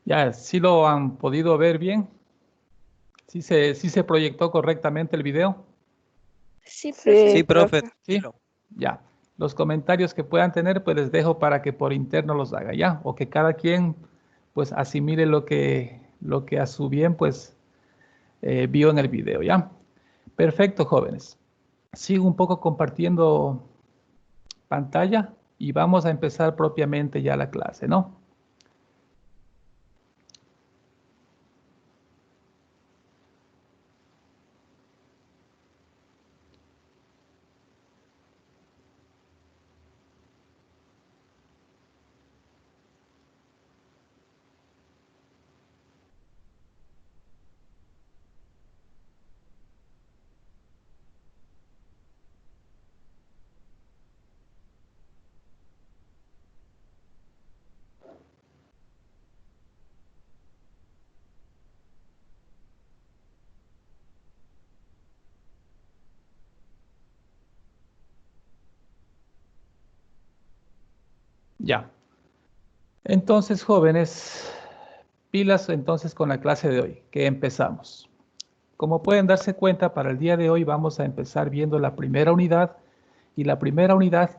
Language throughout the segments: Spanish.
Ya, ¿sí lo han podido ver bien? Sí se proyectó correctamente el video? Sí, profe. Sí, profe. ¿Sí? Ya. Los comentarios que puedan tener, pues les dejo para que por interno los haga, ¿ya? O que cada quien, pues, asimile lo que a su bien, pues, vio en el video, ¿ya? Perfecto, jóvenes. Sigo un poco compartiendo pantalla y vamos a empezar propiamente ya la clase, ¿no? Ya. Entonces, jóvenes, pilas entonces con la clase de hoy, que empezamos. Como pueden darse cuenta, para el día de hoy vamos a empezar viendo la primera unidad y la primera unidad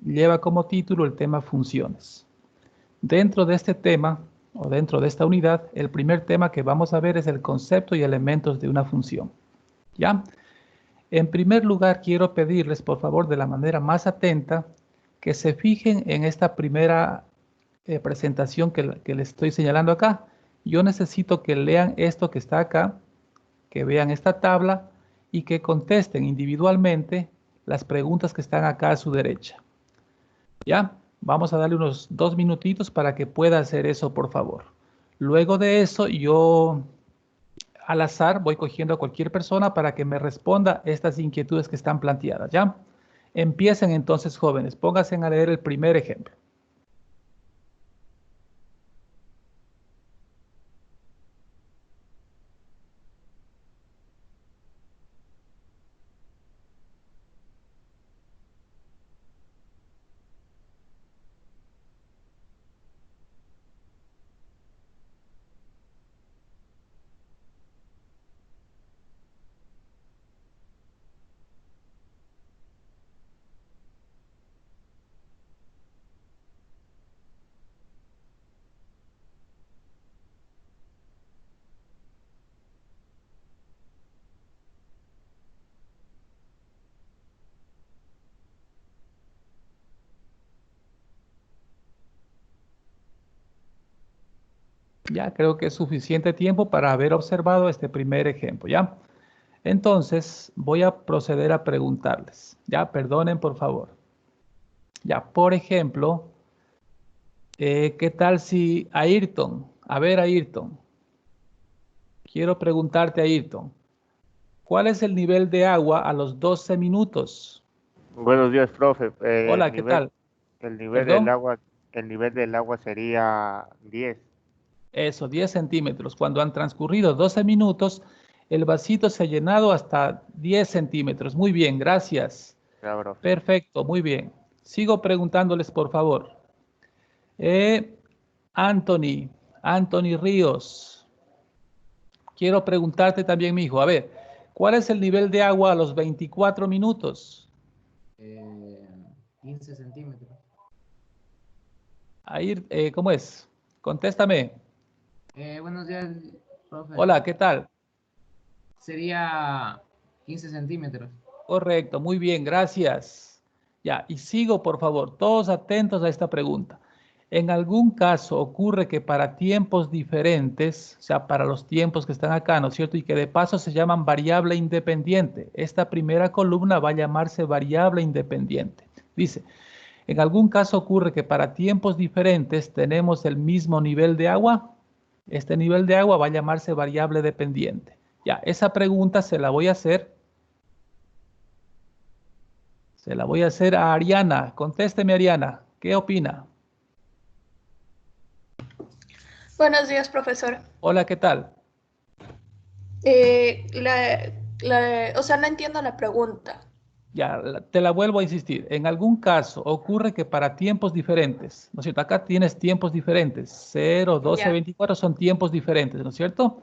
lleva como título el tema funciones. Dentro de este tema o dentro de esta unidad, el primer tema que vamos a ver es el concepto y elementos de una función. ¿Ya? En primer lugar, quiero pedirles, por favor, de la manera más atenta, que se fijen en esta primera presentación que les estoy señalando acá. Yo necesito que lean esto que está acá, que vean esta tabla y que contesten individualmente las preguntas que están acá a su derecha. ¿Ya? Vamos a darle unos 2 minutitos para que pueda hacer eso, por favor. Luego de eso, yo al azar voy cogiendo a cualquier persona para que me responda estas inquietudes que están planteadas, ¿ya? Empiecen entonces, jóvenes. Pónganse a leer el primer ejemplo. Ya creo que es suficiente tiempo para haber observado este primer ejemplo, ¿ya? Entonces, voy a proceder a preguntarles. Ya, perdonen, por favor. Ya, por ejemplo, ¿qué tal si Ayrton? A ver, Ayrton. Quiero preguntarte, Ayrton. ¿Cuál es el nivel de agua a los 12 minutos? Buenos días, profe. Hola, ¿qué tal? El nivel del ¿Perdón? agua, el nivel del agua sería 10. Eso, 10 centímetros. Cuando han transcurrido 12 minutos, el vasito se ha llenado hasta 10 centímetros. Muy bien, gracias. Ya, profe. Perfecto, muy bien. Sigo preguntándoles, por favor. Eh, Anthony, Anthony Ríos. Quiero preguntarte también, mijo. A ver, ¿cuál es el nivel de agua a los 24 minutos? 15 centímetros. Ahí, ¿cómo es? Contéstame. Buenos días, profe. Hola, ¿qué tal? Sería 15 centímetros. Correcto, muy bien, gracias. Ya, y sigo, por favor, todos atentos a esta pregunta. En algún caso ocurre que para tiempos diferentes, o sea, para los tiempos que están acá, ¿no es cierto? Y que de paso se llaman variable independiente. Esta primera columna va a llamarse variable independiente. Dice, en algún caso ocurre que para tiempos diferentes tenemos el mismo nivel de agua. Este nivel de agua va a llamarse variable dependiente. Ya, esa pregunta se la voy a hacer. Se la voy a hacer a Ariana. Contésteme, Ariana. ¿Qué opina? Buenos días, profesor. Hola, ¿qué tal? O sea, no entiendo la pregunta. Ya, te la vuelvo a insistir. En algún caso ocurre que para tiempos diferentes, ¿no es cierto? Acá tienes tiempos diferentes. 0, 12, Ya, 24 son tiempos diferentes, ¿no es cierto?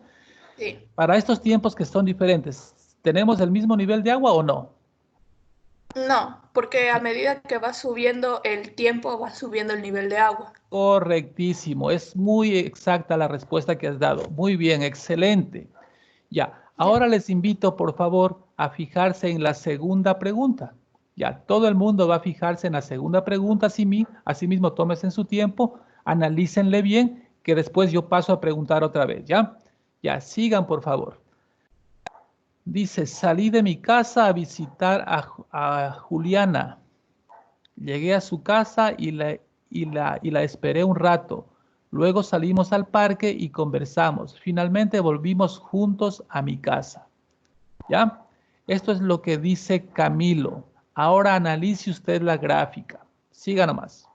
sí. Para estos tiempos que son diferentes, ¿tenemos el mismo nivel de agua o no? No, porque a medida que va subiendo el tiempo, va subiendo el nivel de agua. Correctísimo. Es muy exacta la respuesta que has dado. Muy bien, excelente. Ya, Ya. ahora les invito, por favor, a fijarse en la segunda pregunta. Ya, todo el mundo va a fijarse en la segunda pregunta, asimismo tómense en su tiempo, analícenle bien, que después yo paso a preguntar otra vez, ¿ya? Ya, sigan, por favor. Dice, salí de mi casa a visitar a Juliana. Llegué a su casa y la esperé un rato. Luego salimos al parque y conversamos. Finalmente volvimos juntos a mi casa. ¿Ya? Esto es lo que dice Camilo. Ahora analice usted la gráfica. Siga nomás.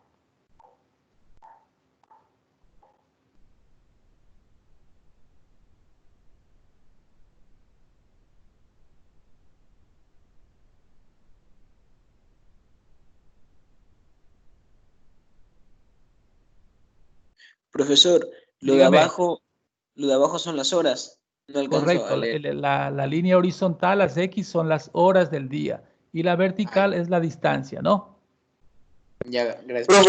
Profesor, Dígame. lo de abajo son las horas. No alcanzo Correcto. a leer. La línea horizontal, las X, son las horas del día. Y la Ah, vertical es la distancia, ¿no? ya, gracias.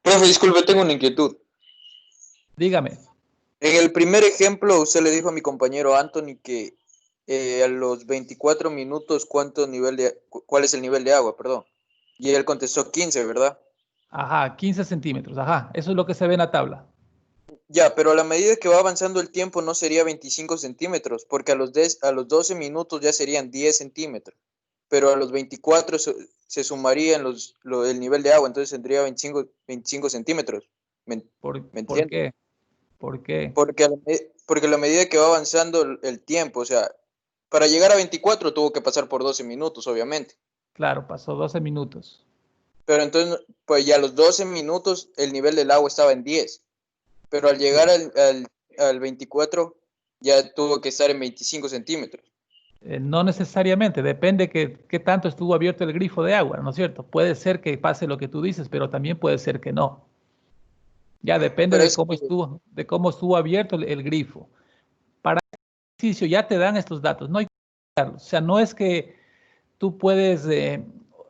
Profe, disculpe, tengo una inquietud. Dígame. En el primer ejemplo, usted le dijo a mi compañero Anthony que a los 24 minutos, ¿cuál es el nivel de agua? Perdón. Y él contestó 15, ¿verdad? Ajá, 15 centímetros. Ajá, eso es lo que se ve en la tabla. Ya, pero a la medida que va avanzando el tiempo no sería 25 centímetros, porque a los 12 minutos ya serían 10 centímetros, pero a los 24 se sumaría el nivel de agua, entonces tendría 25 centímetros. ¿Me, me ¿Por entiende? qué? ¿Por qué? Porque a la medida que va avanzando el tiempo, o sea, para llegar a 24 tuvo que pasar por 12 minutos, obviamente. Claro, pasó 12 minutos. Pero entonces, pues ya a los 12 minutos el nivel del agua estaba en 10. Pero al llegar Sí. al 24 ya tuvo que estar en 25 centímetros. No necesariamente, depende qué tanto estuvo abierto el grifo de agua, ¿no es cierto? Puede ser que pase lo que tú dices, pero también puede ser que no. Ya depende Pero es que, de cómo estuvo abierto el grifo. Para el ejercicio ya te dan estos datos, no hay que cambiarlos. O sea, no es que tú puedes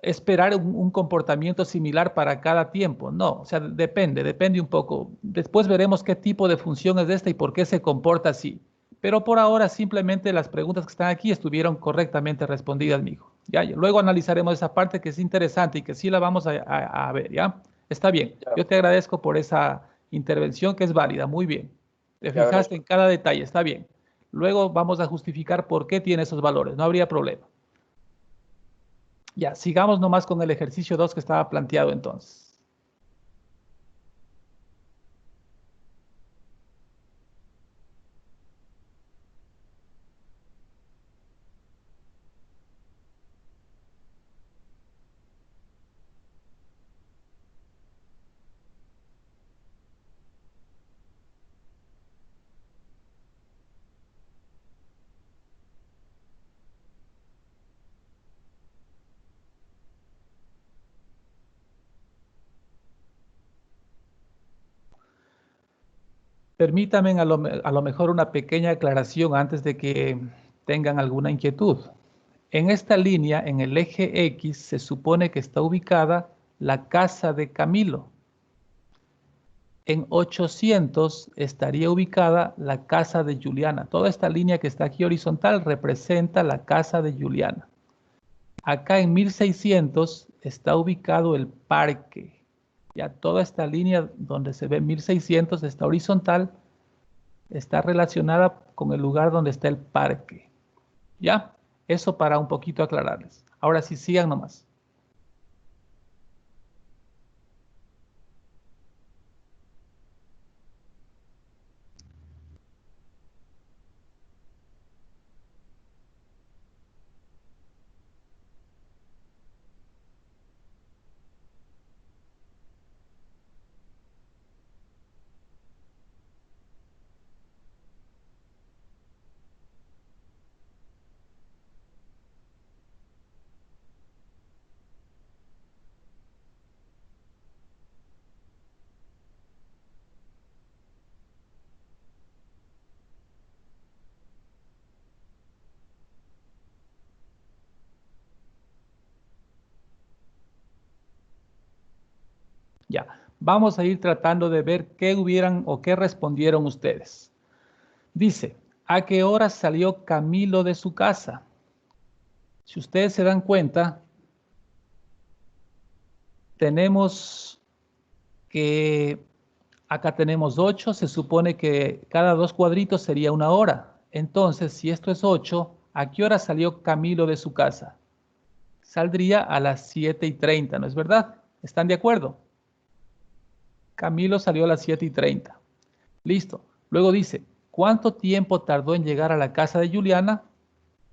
esperar un comportamiento similar para cada tiempo, no, o sea, depende un poco. Después veremos qué tipo de función es esta y por qué se comporta así. Pero por ahora simplemente las preguntas que están aquí estuvieron correctamente respondidas, mijo. Ya, luego analizaremos esa parte que es interesante y que sí la vamos a ver, ¿ya? Está bien. ya, Yo te agradezco por esa intervención que es válida. Muy bien. Te Ya, fijaste en cada detalle, está bien. Luego vamos a justificar por qué tiene esos valores, no habría problema. Ya, sigamos nomás con el ejercicio 2 que estaba planteado entonces. Permítame a lo mejor una pequeña aclaración antes de que tengan alguna inquietud. En esta línea, en el eje X, se supone que está ubicada la casa de Camilo. En 800 estaría ubicada la casa de Juliana. Toda esta línea que está aquí horizontal representa la casa de Juliana. Acá en 1600 está ubicado el parque. Ya toda esta línea donde se ve 1600 está horizontal, está relacionada con el lugar donde está el parque. ¿Ya? Eso para un poquito aclararles. Ahora sí, sigan nomás. Ya, vamos a ir tratando de ver qué hubieran o qué respondieron ustedes. Dice, ¿a qué hora salió Camilo de su casa? Si ustedes se dan cuenta, tenemos que acá tenemos 8, se supone que cada 2 cuadritos sería 1 hora. Entonces, si esto es 8, ¿a qué hora salió Camilo de su casa? Saldría a las 7:30, ¿no es verdad? ¿Están de acuerdo? Camilo salió a las 7:30. Listo. Luego dice, ¿cuánto tiempo tardó en llegar a la casa de Juliana?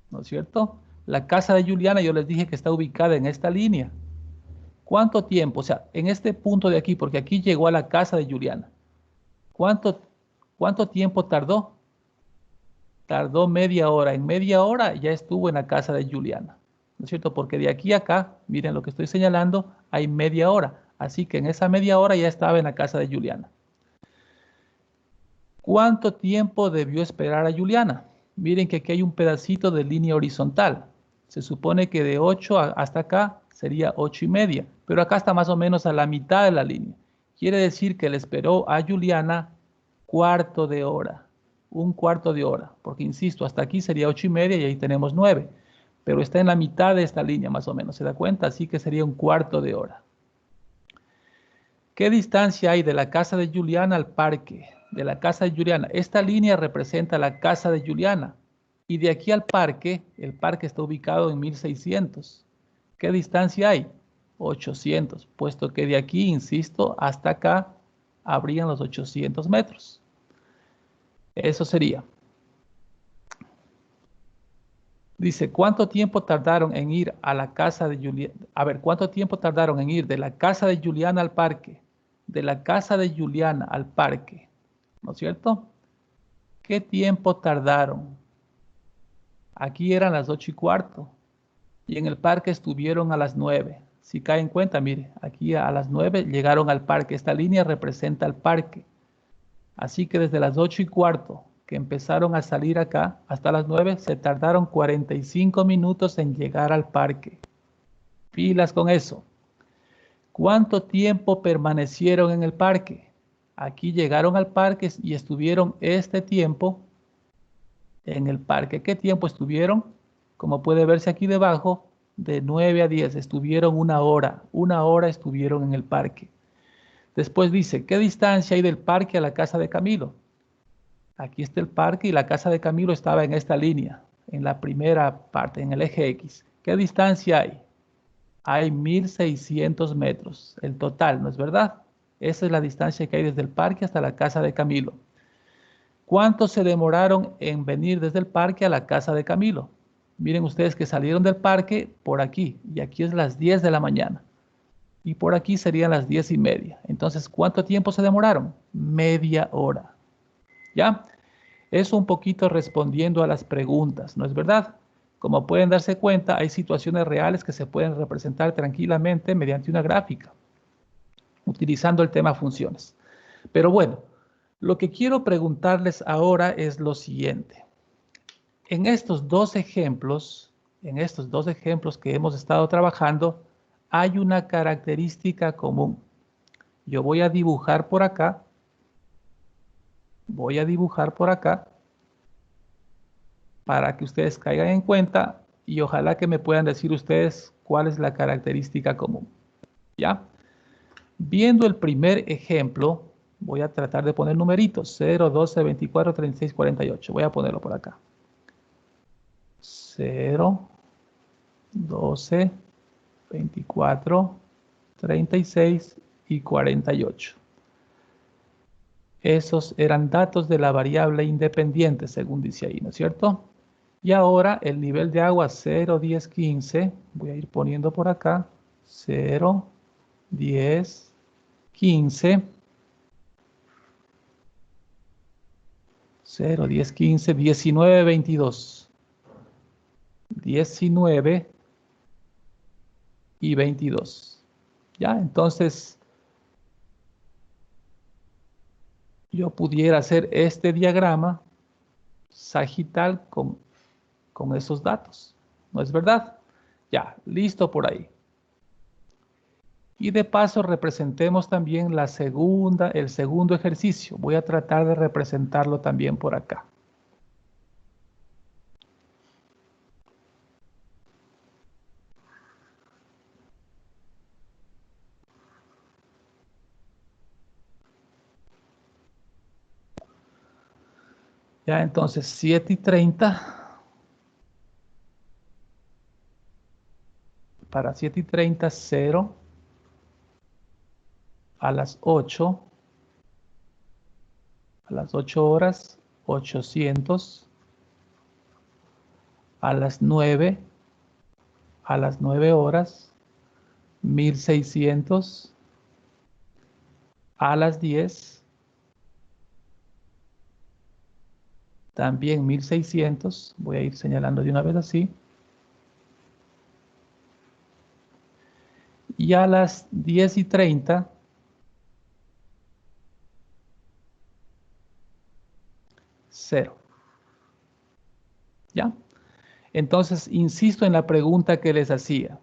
¿No es cierto? La casa de Juliana, yo les dije que está ubicada en esta línea. ¿Cuánto tiempo? O sea, en este punto de aquí, porque aquí llegó a la casa de Juliana. ¿Cuánto tiempo tardó? Tardó media hora. En media hora ya estuvo en la casa de Juliana. ¿No es cierto? Porque de aquí a acá, miren lo que estoy señalando, hay media hora. Así que en esa media hora ya estaba en la casa de Juliana. ¿Cuánto tiempo debió esperar a Juliana? Miren que aquí hay un pedacito de línea horizontal. Se supone que de 8 hasta acá sería 8:30, pero acá está más o menos a la mitad de la línea. Quiere decir que le esperó a Juliana cuarto de hora, un cuarto de hora, porque insisto, hasta aquí sería 8:30 y ahí tenemos 9, pero está en la mitad de esta línea más o menos, ¿se da cuenta? Así que sería un cuarto de hora. ¿Qué distancia hay de la casa de Juliana al parque? De la casa de Juliana. Esta línea representa la casa de Juliana. Y de aquí al parque, el parque está ubicado en 1600. ¿Qué distancia hay? 800, puesto que de aquí, insisto, hasta acá habrían los 800 metros. Eso sería. Dice, ¿cuánto tiempo tardaron en ir a la casa de Juliana? A ver, ¿cuánto tiempo tardaron en ir de la casa de Juliana al parque? De la casa de Juliana al parque, ¿no es cierto? ¿Qué tiempo tardaron? Aquí eran las 8:15 y en el parque estuvieron a las 9. Si caen en cuenta, mire, aquí a las 9 llegaron al parque. Esta línea representa el parque. Así que desde las 8:15 que empezaron a salir acá hasta las 9 se tardaron 45 minutos en llegar al parque. Pilas con eso. ¿Cuánto tiempo permanecieron en el parque? Aquí llegaron al parque y estuvieron este tiempo en el parque. ¿Qué tiempo estuvieron? Como puede verse aquí debajo, de 9 a 10. Estuvieron 1 hora. 1 hora estuvieron en el parque. Después dice, ¿qué distancia hay del parque a la casa de Camilo? Aquí está el parque y la casa de Camilo estaba en esta línea, en la primera parte, en el eje X. ¿Qué distancia hay? Hay 1600 metros, el total, ¿no es verdad? Esa es la distancia que hay desde el parque hasta la casa de Camilo. ¿Cuánto se demoraron en venir desde el parque a la casa de Camilo? Miren ustedes que salieron del parque por aquí, y aquí es las 10 de la mañana. Y por aquí serían las 10:30. Entonces, ¿cuánto tiempo se demoraron? Media hora. ¿Ya? Eso un poquito respondiendo a las preguntas, ¿no es verdad? Como pueden darse cuenta, hay situaciones reales que se pueden representar tranquilamente mediante una gráfica, utilizando el tema funciones. Pero bueno, lo que quiero preguntarles ahora es lo siguiente. En estos dos ejemplos que hemos estado trabajando, hay una característica común. Yo voy a dibujar por acá. Para que ustedes caigan en cuenta y ojalá que me puedan decir ustedes cuál es la característica común. ¿Ya? Viendo el primer ejemplo, voy a tratar de poner numeritos. 0, 12, 24, 36, 48. Voy a ponerlo por acá. 0, 12, 24, 36 y 48. Esos eran datos de la variable independiente, según dice ahí, ¿no es cierto? Y ahora el nivel de agua 0, 10, 15. Voy a ir poniendo por acá. 0, 10, 15. 0, 10, 15, 19, 22. 19 y 22. ¿Ya? Entonces, yo pudiera hacer este diagrama sagital con esos datos. ¿No es verdad? Ya, listo por ahí. Y de paso representemos también el segundo ejercicio. Voy a tratar de representarlo también por acá. Ya, entonces 7:30. Para 7:30, 0. A las 8. A las 8 horas, 800. A las 9. A las 9 horas, 1600. A las 10. También 1600. Voy a ir señalando de una vez así. Y a las 10:30, 0. ¿Ya? Entonces, insisto en la pregunta que les hacía.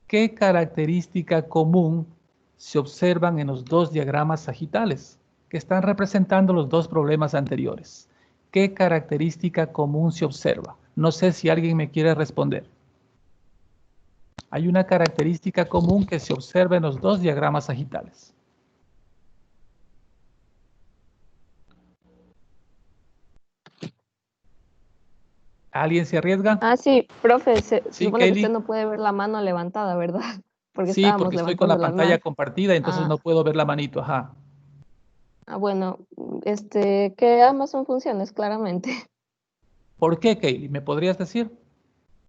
¿Qué característica común se observan en los dos diagramas sagitales que están representando los dos problemas anteriores? ¿Qué característica común se observa? No sé si alguien me quiere responder. Hay una característica común que se observa en los dos diagramas sagitales. ¿Alguien se arriesga? Ah, sí, profe, se Sí, supone que Kelly. usted no puede ver la mano levantada, ¿verdad? Porque Sí, estábamos porque estoy con la levantando las pantalla manos. compartida, entonces Ah. no puedo ver la manito. Ajá. Bueno, que ambas son funciones, claramente. ¿Por qué, Kelly? ¿Me podrías decir?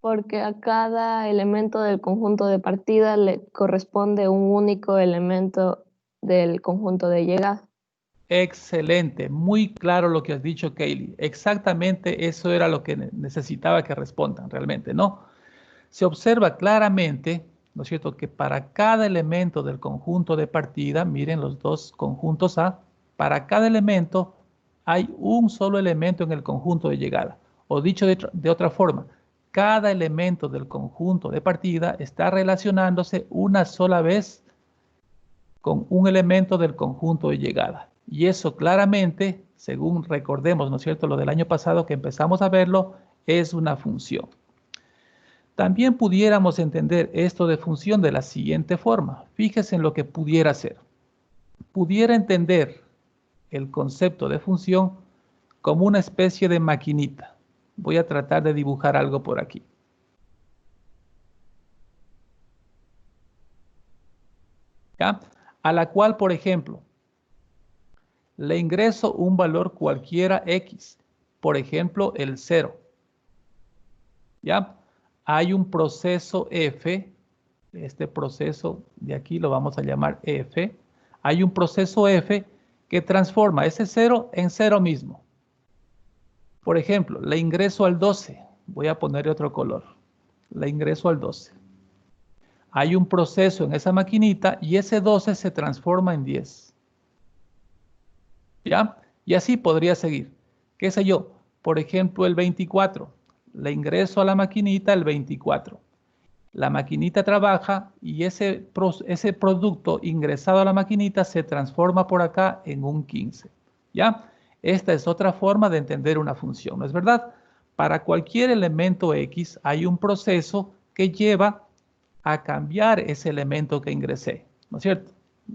Porque a cada elemento del conjunto de partida le corresponde un único elemento del conjunto de llegada. Excelente, muy claro lo que has dicho, Kaylee. Exactamente eso era lo que necesitaba que respondan realmente, ¿no? Se observa claramente, ¿no es cierto?, que para cada elemento del conjunto de partida, miren los dos conjuntos A, para cada elemento hay un solo elemento en el conjunto de llegada. O dicho de otra forma, cada elemento del conjunto de partida está relacionándose una sola vez con un elemento del conjunto de llegada. Y eso claramente, según recordemos, ¿no es cierto?, lo del año pasado que empezamos a verlo, es una función. También pudiéramos entender esto de función de la siguiente forma. Fíjense en lo que pudiera ser. Pudiera entender el concepto de función como una especie de maquinita. Voy a tratar de dibujar algo por aquí. ¿Ya? A la cual, por ejemplo, le ingreso un valor cualquiera X, por ejemplo, el 0. ¿Ya? Hay un proceso F, este proceso de aquí lo vamos a llamar F. Hay un proceso F que transforma ese 0 en 0 mismo. Por ejemplo, le ingreso al 12. Voy a ponerle otro color. Le ingreso al 12. Hay un proceso en esa maquinita y ese 12 se transforma en 10. ¿Ya? Y así podría seguir. ¿Qué sé yo? Por ejemplo, el 24. Le ingreso a la maquinita el 24. La maquinita trabaja y ese producto ingresado a la maquinita se transforma por acá en un 15. ¿Ya? Esta es otra forma de entender una función, ¿no es verdad? Para cualquier elemento X hay un proceso que lleva a cambiar ese elemento que ingresé, ¿no es cierto?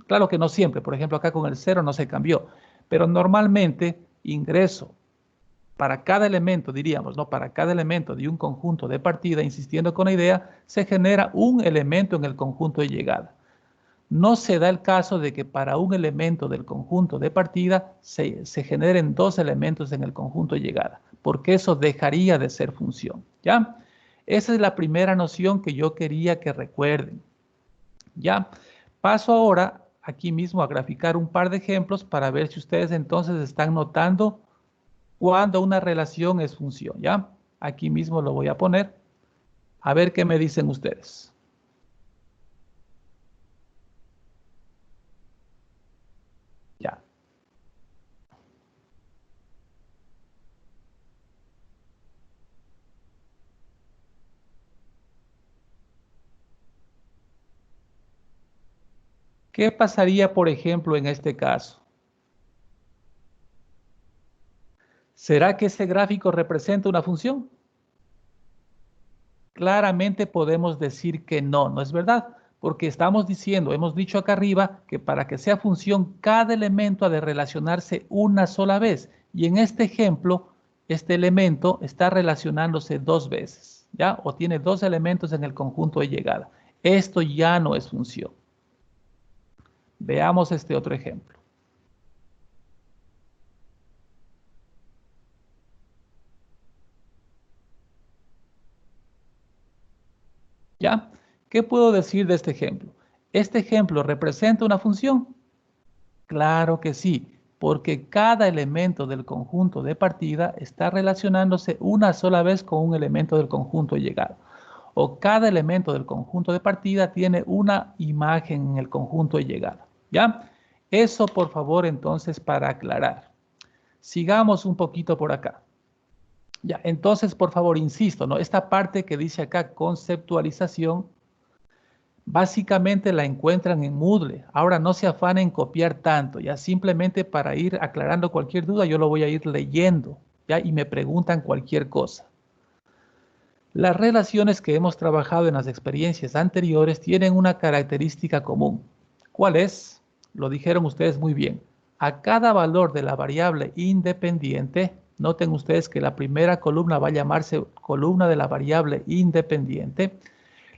Claro que no siempre, por ejemplo acá con el 0 no se cambió, pero normalmente ingreso para cada elemento, diríamos, ¿no? Para cada elemento de un conjunto de partida, insistiendo con la idea, se genera un elemento en el conjunto de llegada. No se da el caso de que para un elemento del conjunto de partida se generen dos elementos en el conjunto de llegada, porque eso dejaría de ser función, ¿ya? Esa es la primera noción que yo quería que recuerden, ¿ya? Paso ahora aquí mismo a graficar un par de ejemplos para ver si ustedes entonces están notando cuando una relación es función, ¿ya? Aquí mismo lo voy a poner. A ver qué me dicen ustedes. Ya. ¿Qué pasaría, por ejemplo, en este caso? ¿Será que ese gráfico representa una función? Claramente podemos decir que no, ¿no es verdad? Porque estamos diciendo, hemos dicho acá arriba, que para que sea función, cada elemento ha de relacionarse una sola vez. Y en este ejemplo, este elemento está relacionándose dos veces, ¿ya? O tiene dos elementos en el conjunto de llegada. Esto ya no es función. Veamos este otro ejemplo. ¿Ya? ¿Qué puedo decir de este ejemplo? ¿Este ejemplo representa una función? Claro que sí, porque cada elemento del conjunto de partida está relacionándose una sola vez con un elemento del conjunto de llegada. O cada elemento del conjunto de partida tiene una imagen en el conjunto de llegada. ¿Ya? Eso, por favor, entonces, para aclarar. Sigamos un poquito por acá. Ya, entonces, por favor, insisto, ¿no? Esta parte que dice acá, conceptualización, básicamente la encuentran en Moodle. Ahora no se afanen en copiar tanto, ya simplemente para ir aclarando cualquier duda, yo lo voy a ir leyendo, ya, y me preguntan cualquier cosa. Las relaciones que hemos trabajado en las experiencias anteriores tienen una característica común. ¿Cuál es? Lo dijeron ustedes muy bien. A cada valor de la variable independiente, noten ustedes que la primera columna va a llamarse columna de la variable independiente,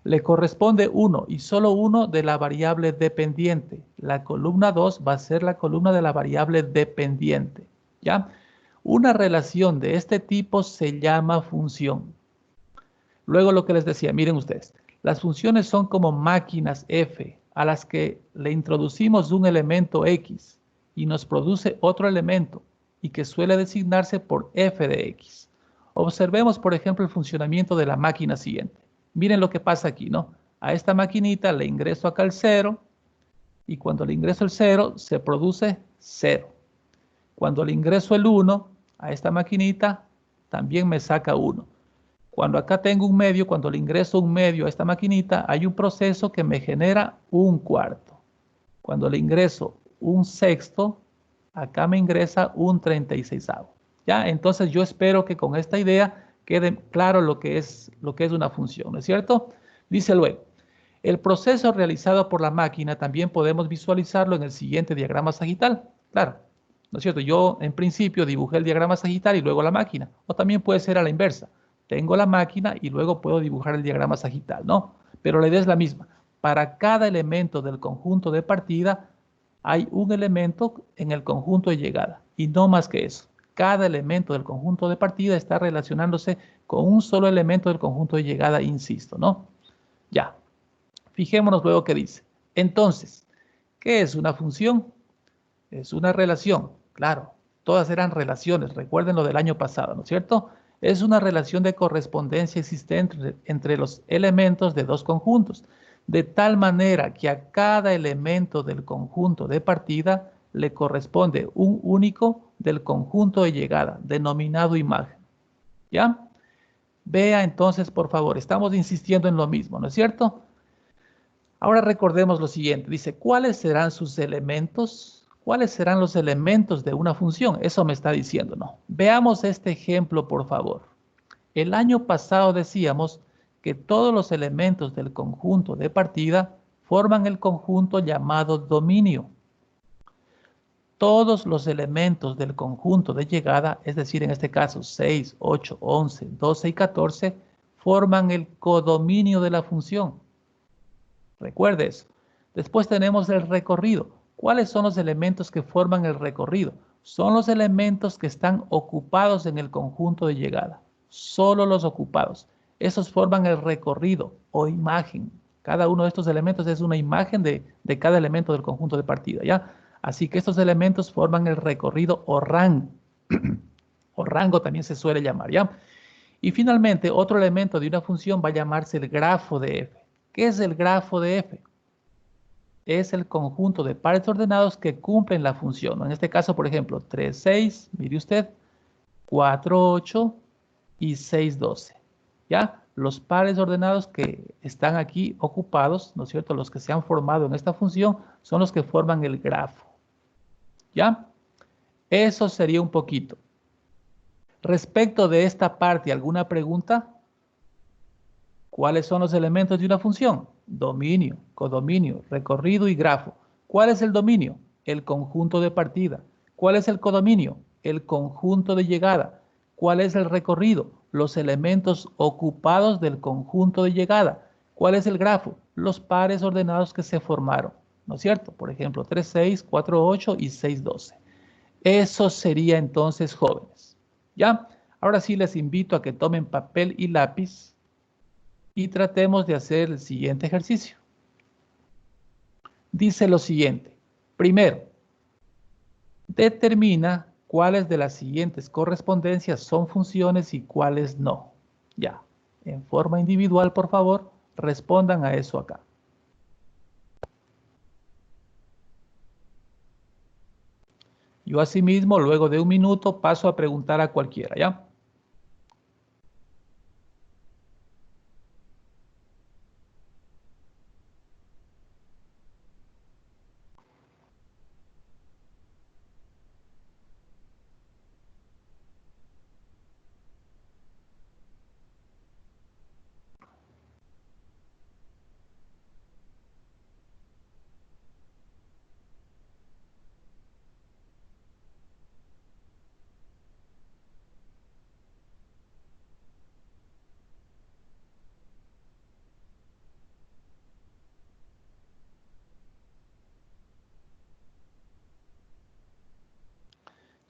le corresponde uno y solo uno de la variable dependiente. La columna 2 va a ser la columna de la variable dependiente, ¿ya? Una relación de este tipo se llama función. Luego lo que les decía, miren ustedes, las funciones son como máquinas F a las que le introducimos un elemento X y nos produce otro elemento y que suele designarse por f de x. Observemos, por ejemplo, el funcionamiento de la máquina siguiente. Miren lo que pasa aquí, ¿no? A esta maquinita le ingreso acá el 0 y cuando le ingreso el 0 se produce 0. Cuando le ingreso el 1 a esta maquinita también me saca 1. Cuando acá tengo un medio, cuando le ingreso un medio a esta maquinita, hay un proceso que me genera un cuarto. Cuando le ingreso un sexto, acá me ingresa un 36avo. ¿Ya? Entonces yo espero que con esta idea quede claro lo que es una función, ¿no es cierto? Dice luego, el proceso realizado por la máquina también podemos visualizarlo en el siguiente diagrama sagital. Claro, ¿no es cierto? Yo en principio dibujé el diagrama sagital y luego la máquina, o también puede ser a la inversa. Tengo la máquina y luego puedo dibujar el diagrama sagital, ¿no? Pero la idea es la misma. Para cada elemento del conjunto de partida hay un elemento en el conjunto de llegada y no más que eso. Cada elemento del conjunto de partida está relacionándose con un solo elemento del conjunto de llegada, insisto, ¿no? Ya. Fijémonos luego qué dice. Entonces, ¿qué es una función? Es una relación, claro. Todas eran relaciones, recuerden lo del año pasado, ¿no es cierto? Es una relación de correspondencia existente entre los elementos de dos conjuntos, de tal manera que a cada elemento del conjunto de partida le corresponde un único del conjunto de llegada, denominado imagen. ¿Ya? Vea entonces, por favor, estamos insistiendo en lo mismo, ¿no es cierto? Ahora recordemos lo siguiente, dice, ¿cuáles serán sus elementos? ¿Cuáles serán los elementos de una función? Eso me está diciendo, ¿no? Veamos este ejemplo, por favor. El año pasado decíamos que todos los elementos del conjunto de partida forman el conjunto llamado dominio. Todos los elementos del conjunto de llegada, es decir, en este caso 6, 8, 11, 12 y 14, forman el codominio de la función. Recuerde eso. Después tenemos el recorrido. ¿Cuáles son los elementos que forman el recorrido? Son los elementos que están ocupados en el conjunto de llegada. Solo los ocupados. Esos forman el recorrido o imagen. Cada uno de estos elementos es una imagen de cada elemento del conjunto de partida, ¿ya? Así que estos elementos forman el recorrido o rango. O rango también se suele llamar, ¿ya? Y finalmente, otro elemento de una función va a llamarse el grafo de f. ¿Qué es el grafo de f? Es el conjunto de pares ordenados que cumplen la función, ¿no? En este caso, por ejemplo, 3, 6, mire usted, 4, 8 y 6, 12. ¿Ya? Los pares ordenados que están aquí ocupados, ¿no es cierto? Los que se han formado en esta función son los que forman el grafo. ¿Ya? Eso sería un poquito. Respecto de esta parte, ¿alguna pregunta? ¿Cuáles son los elementos de una función? Dominio, codominio, recorrido y grafo. ¿Cuál es el dominio? El conjunto de partida. ¿Cuál es el codominio? El conjunto de llegada. ¿Cuál es el recorrido? Los elementos ocupados del conjunto de llegada. ¿Cuál es el grafo? Los pares ordenados que se formaron, ¿no es cierto? Por ejemplo, 3, 6, 4, 8 y 6, 12. Eso sería entonces, jóvenes. ¿Ya? Ahora sí les invito a que tomen papel y lápiz y tratemos de hacer el siguiente ejercicio. Dice lo siguiente. Primero, determina cuáles de las siguientes correspondencias son funciones y cuáles no. Ya, en forma individual, por favor, respondan a eso acá. Yo asimismo, luego de un minuto, paso a preguntar a cualquiera, ¿ya?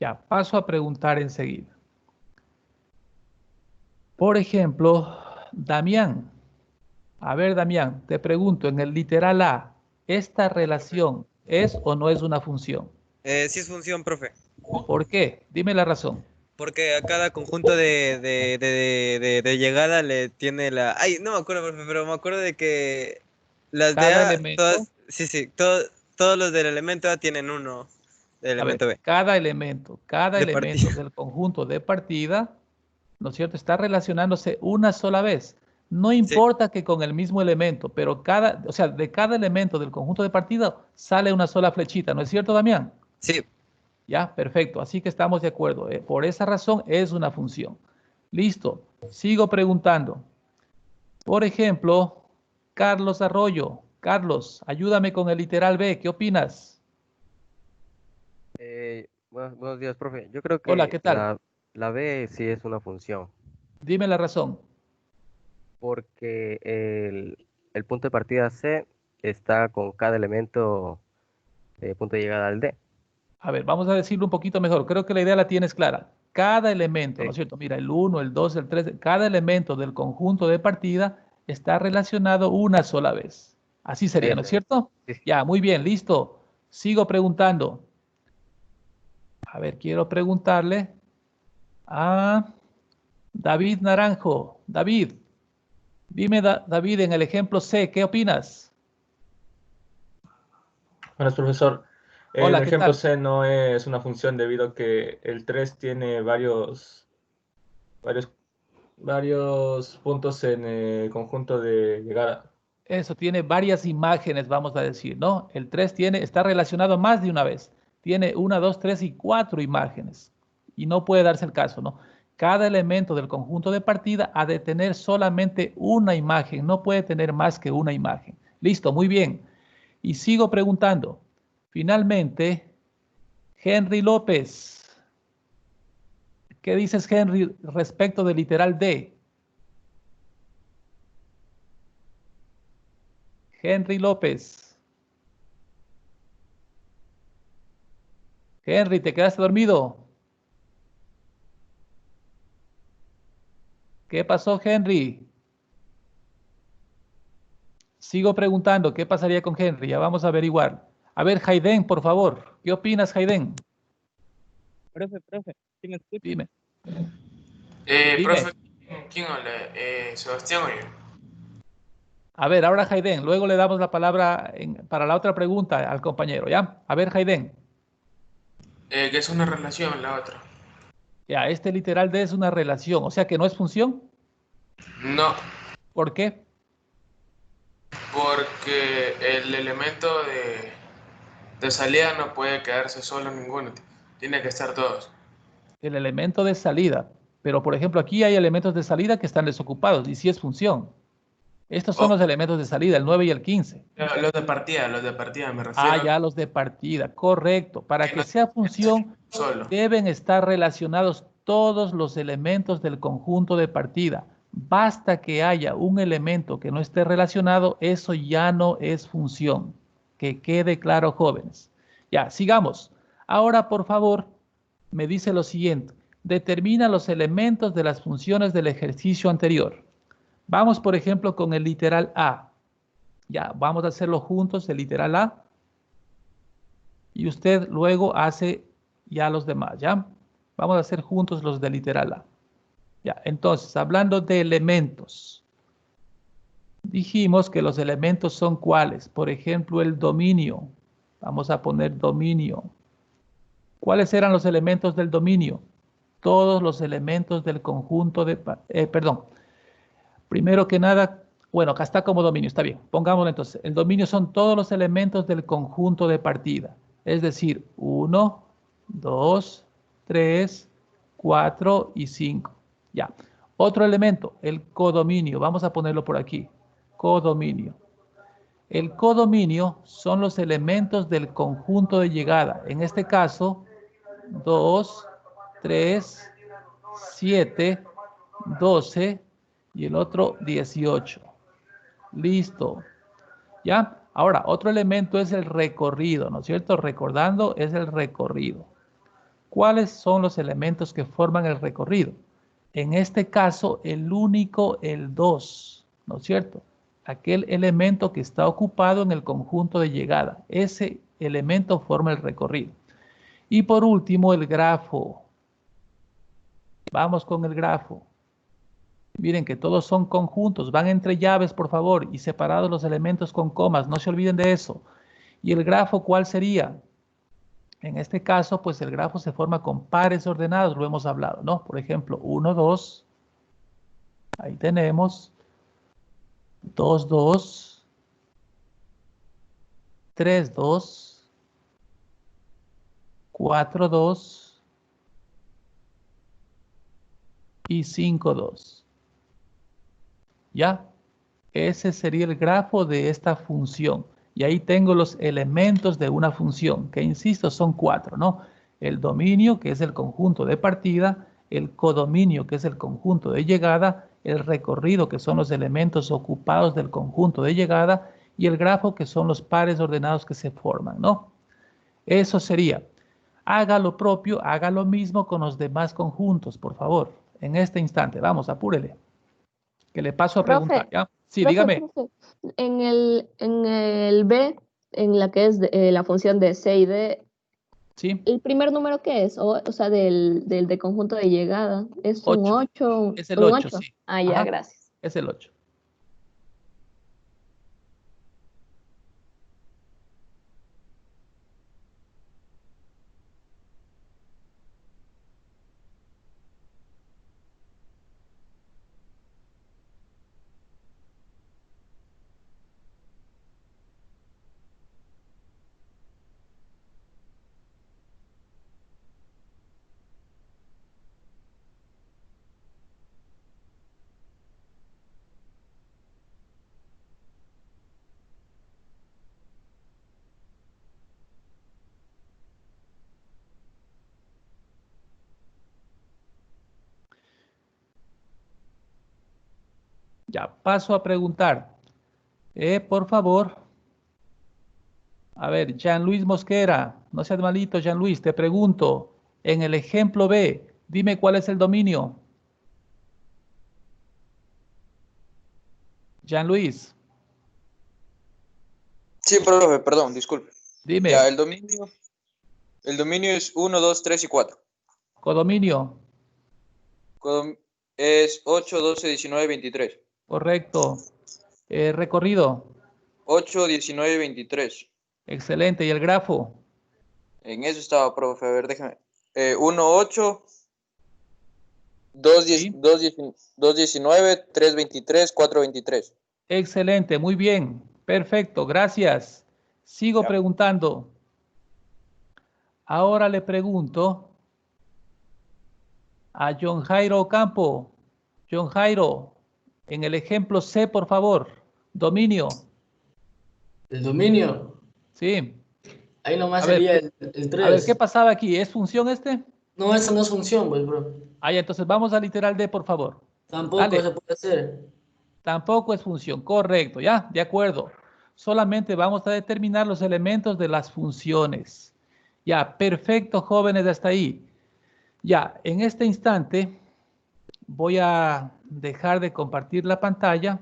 Ya, paso a preguntar enseguida. Por ejemplo, Damián. A ver, Damián, te pregunto, en el literal A, ¿esta relación es o no es una función? Sí es función, profe. ¿Por qué? Dime la razón. Porque a cada conjunto de llegada le tiene la... Ay, no me acuerdo, profe, pero me acuerdo de que las de Cada A, elemento. todas, sí, todos los del elemento A tienen uno del A ver, elemento B. cada elemento De elemento partida. del conjunto de partida, ¿no es cierto? Está relacionándose una sola vez. No importa que con el mismo elemento, pero o sea, de cada elemento del conjunto de partida sale una sola flechita, ¿no es cierto, Damián? Sí. Ya, perfecto. Así que estamos de acuerdo. Por esa razón es una función. Listo. Sigo preguntando. Por ejemplo, Carlos Arroyo. Carlos, ayúdame con el literal B. ¿Qué opinas? Buenos días, profe. Yo creo Hola, que ¿qué tal? la B sí es una función, Dime la razón. porque el punto de partida C está con cada elemento de punto de llegada al D. A ver, vamos a decirlo un poquito mejor. Creo que la idea la tienes clara. Cada elemento, ¿no Sí, es cierto? Mira, el 1, el 2, el 3, cada elemento del conjunto de partida está relacionado una sola vez. Así sería, ¿no es eso. cierto? Sí, sí. Ya, muy bien, listo. Sigo preguntando. A ver, quiero preguntarle a David Naranjo. David, dime, David, en el ejemplo C, ¿qué opinas? Buenas, profesor. En Hola, el ¿qué ejemplo tal? C no es una función debido a que el 3 tiene varios, varios puntos en el conjunto de llegada. Eso tiene varias imágenes, vamos a decir, ¿no? El 3 está relacionado más de una vez. Tiene 1, 2, 3 y 4 imágenes. Y no puede darse el caso, ¿no? Cada elemento del conjunto de partida ha de tener solamente una imagen, no puede tener más que una imagen. Listo, muy bien. Y sigo preguntando. Finalmente, Henry López. ¿Qué dices, Henry, respecto del literal D? Henry López. Henry, ¿te quedaste dormido? ¿Qué pasó, Henry? Sigo preguntando, ¿qué pasaría con Henry? Ya vamos a averiguar. A ver, Hayden, por favor. ¿Qué opinas, Hayden? Profe, ¿sí me escucha? Dime, Profe, dime. ¿quién habla? Sebastián o yo. A ver, ahora Hayden. Luego le damos la palabra para la otra pregunta al compañero, ¿ya? A ver, Hayden. Que es una relación la otra. Ya, este literal de es una relación, o sea que no es función. No, ¿Por qué? porque el elemento de salida no puede quedarse solo ninguno. Tiene que estar todos. El elemento de salida. Pero, por ejemplo, aquí hay elementos de salida que están desocupados y sí es función. Estos son Oh, los elementos de salida, el 9 y el 15. los de partida me Ah, refiero. ya los de partida, correcto. Para Que que no sea tiene que salir función, solo. deben estar relacionados todos los elementos del conjunto de partida. Basta que haya un elemento que no esté relacionado, eso ya no es función. Que quede claro, jóvenes. Ya, sigamos. Ahora, por favor, me dice lo siguiente. Determina los elementos de las funciones del ejercicio anterior. Vamos, por ejemplo, con el literal A. Ya, vamos a hacerlo juntos, el literal A. Y usted luego hace ya los demás, ¿ya? Vamos a hacer juntos los de literal A. Ya, entonces, hablando de elementos, dijimos que los elementos son ¿cuáles? Por ejemplo, el dominio. Vamos a poner dominio. ¿Cuáles eran los elementos del dominio? Todos los elementos del conjunto de... perdón. Primero que nada, bueno, acá está como dominio, está bien. Pongámoslo entonces. El dominio son todos los elementos del conjunto de partida. Es decir, 1, 2, 3, 4 y 5. Ya. Otro elemento, el codominio. Vamos a ponerlo por aquí. Codominio. El codominio son los elementos del conjunto de llegada. En este caso, 2, 3, 7, 12 y el otro 18. Listo. ¿Ya? Ahora, otro elemento es el recorrido, ¿no es cierto? Recordando, es el recorrido. ¿Cuáles son los elementos que forman el recorrido? En este caso, el único, el 2, ¿no es cierto? Aquel elemento que está ocupado en el conjunto de llegada. Ese elemento forma el recorrido. Y por último, el grafo. Vamos con el grafo. Miren que todos son conjuntos, van entre llaves, por favor, y separados los elementos con comas, no se olviden de eso. ¿Y el grafo cuál sería? En este caso, pues el grafo se forma con pares ordenados, lo hemos hablado, ¿no? Por ejemplo, 1, 2, ahí tenemos, 2, 2, 3, 2, 4, 2 y 5, 2. ¿Ya? Ese sería el grafo de esta función. Y ahí tengo los elementos de una función, que insisto, son 4, ¿no? el dominio, que es el conjunto de partida, el codominio, que es el conjunto de llegada, el recorrido, que son los elementos ocupados del conjunto de llegada, y el grafo, que son los pares ordenados que se forman, ¿no? Eso sería. Haga lo propio, haga lo mismo con los demás conjuntos, por favor, en este instante. Vamos, apúrele. Que le paso a preguntar, ¿ya? Sí, dígame. Profe, en el B, en la que es la función de C y D, Sí. ¿el primer número qué es? O sea, del de conjunto de llegada. ¿Es un 8. 8? Es el 8, sí. Ah, ya, Ajá, gracias. es el 8. Ya, paso a preguntar. Por favor. A ver, Jean Luis Mosquera, no seas malito, Jean Luis, te pregunto, en el ejemplo B, dime cuál es el dominio. Jean Luis, Sí, profe, perdón, disculpe. dime, Ya, el dominio es 1, 2, 3 y 4. codominio, Es 8, 12, 19, 23. correcto. Recorrido, 8, 19, 23. excelente. ¿Y el grafo? En eso estaba, profe. A ver, déjame. 1, 8, 2, 10, Sí. 2, 19, 3, 23, 4, 23. Excelente, muy bien. Perfecto, gracias. Sigo preguntando. Ahora le pregunto a John Jairo Ocampo. John Jairo, en el ejemplo C, por favor. Dominio. El dominio, Sí. ahí nomás A ver, sería el 3. A ver, ¿qué pasaba aquí? ¿Es función este? No, esa no es función, pues, bro. Ah, ya, entonces vamos al literal D, por favor. Tampoco Dale. se puede hacer. Tampoco es función, correcto, ya, de acuerdo. Solamente vamos a determinar los elementos de las funciones. Ya, perfecto, jóvenes, hasta ahí. Ya, en este instante voy a dejar de compartir la pantalla.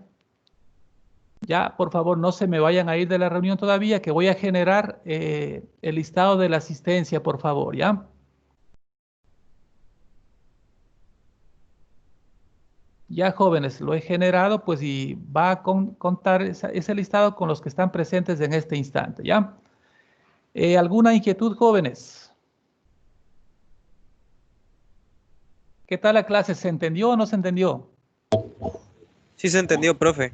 Ya, por favor, no se me vayan a ir de la reunión todavía, que voy a generar el listado de la asistencia, por favor, ¿ya? Ya, jóvenes, lo he generado, pues, y va a contar ese listado con los que están presentes en este instante, ¿ya? ¿Alguna inquietud, jóvenes? ¿Qué tal la clase? ¿Se entendió o no se entendió? Sí se entendió, profe.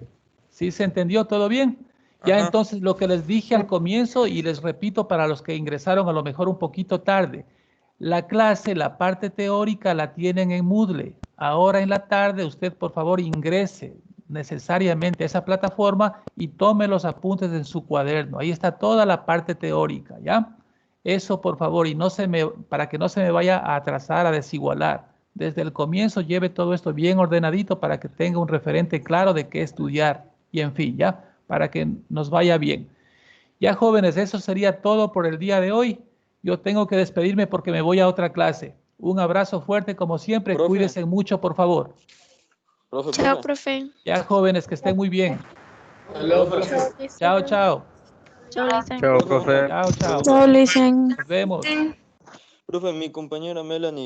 ¿Sí se entendió? ¿Todo bien? Ya, Ajá. entonces, lo que les dije al comienzo, y les repito para los que ingresaron a lo mejor un poquito tarde, la clase, la parte teórica la tienen en Moodle. Ahora en la tarde, usted por favor ingrese necesariamente a esa plataforma y tome los apuntes en su cuaderno. Ahí está toda la parte teórica, ¿ya? Eso por favor, y para que no se me vaya a atrasar, a desigualar. Desde el comienzo lleve todo esto bien ordenadito para que tenga un referente claro de qué estudiar. Y en fin, ¿ya? Para que nos vaya bien. Ya, jóvenes, eso sería todo por el día de hoy. Yo tengo que despedirme porque me voy a otra clase. Un abrazo fuerte como siempre. Profe. Cuídense mucho, por favor. Chao, profe. Ya, jóvenes, que estén muy bien. Aló, profe. Chao, chao. Chao, Lisa. Chao, profe. Chao, chao. Chao, Lisa. Nos vemos. Profe, mi compañera Melanie